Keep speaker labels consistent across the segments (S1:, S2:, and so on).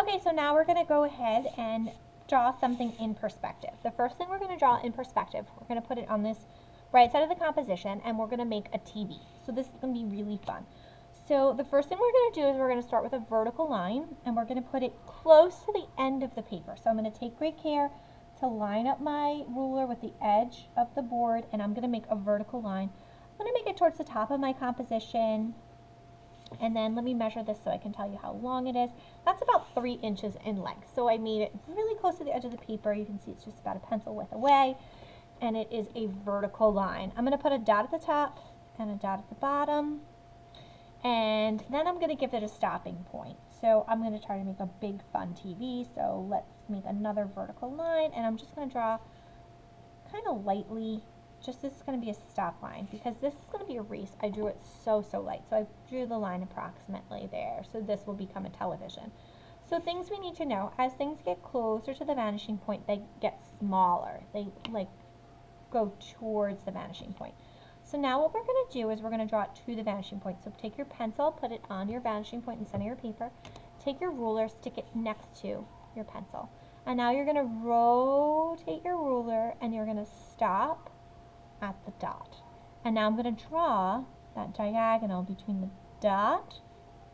S1: Okay, so now we're going to go ahead and draw something in perspective. The first thing we're going to draw in perspective, we're going to put it on this right side of the composition, and we're going to make a TV. So this is going to be really fun. So the first thing we're going to do is we're going to start with a vertical line, and we're going to put it close to the end of the paper. So I'm going to take great care to line up my ruler with the edge of the board, and I'm going to make a vertical line. I'm going to make it towards the top of my composition, and then let me measure this so I can tell you how long it is. That's about 3 inches in length. So I made it really close to the edge of the paper. You can see it's just about a pencil width away, and it is a vertical line. I'm going to put a dot at the top and a dot at the bottom, and then I'm going to give it a stopping point. So I'm going to try to make a big fun TV. So let's make another vertical line, and I'm just going to draw kind of lightly. Just this is going to be a stop line because this is going to be erased. I drew it so light. So I drew the line approximately there. So this will become a television. So things we need to know, as things get closer to the vanishing point, they get smaller. They like go towards the vanishing point. So now what we're going to do is we're going to draw it to the vanishing point. So take your pencil, put it on your vanishing point in the center of your paper. Take your ruler, stick it next to your pencil. And now you're going to rotate your ruler and you're going to stop at the dot. And now I'm going to draw that diagonal between the dot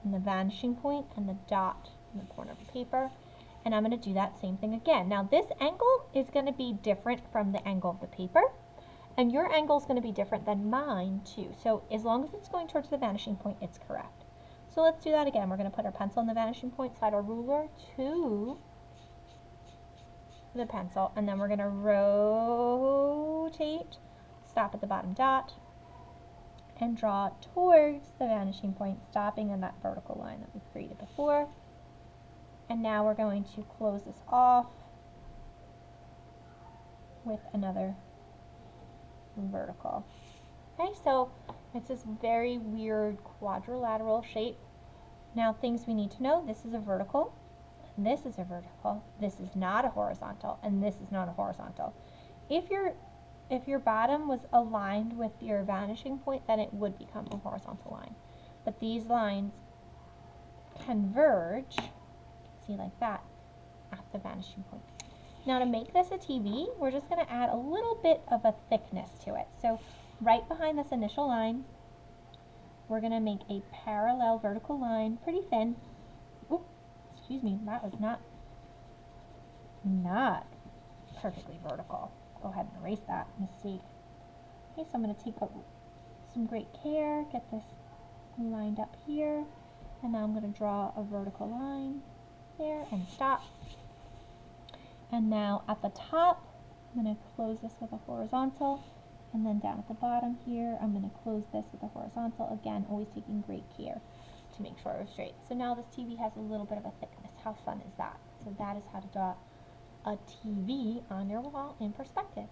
S1: and the vanishing point and the dot in the corner of the paper. And I'm going to do that same thing again. Now this angle is going to be different from the angle of the paper, and your angle is going to be different than mine too. So as long as it's going towards the vanishing point, it's correct. So let's do that again. We're going to put our pencil in the vanishing point, slide our ruler to the pencil, and then we're going to rotate, stop at the bottom dot, and draw towards the vanishing point, stopping in that vertical line that we created before. And now we're going to close this off with another vertical. Okay, so it's this very weird quadrilateral shape. Now things we need to know, this is a vertical, this is a vertical, this is not a horizontal, and this is not a horizontal. If your bottom was aligned with your vanishing point, then it would become a horizontal line. But these lines converge, see like that, at the vanishing point. Now to make this a TV, we're just going to add a little bit of a thickness to it. So right behind this initial line, we're going to make a parallel vertical line, pretty thin. Oop, excuse me, that was not perfectly vertical. Go ahead and erase that mistake. Okay, so I'm going to take some great care, get this lined up here, and now I'm going to draw a vertical line there and stop. And now at the top, I'm going to close this with a horizontal, and then down at the bottom here, I'm going to close this with a horizontal. Again, always taking great care to make sure it's straight. So now this TV has a little bit of a thickness. How fun is that? So that is how to draw a TV on your wall in perspective.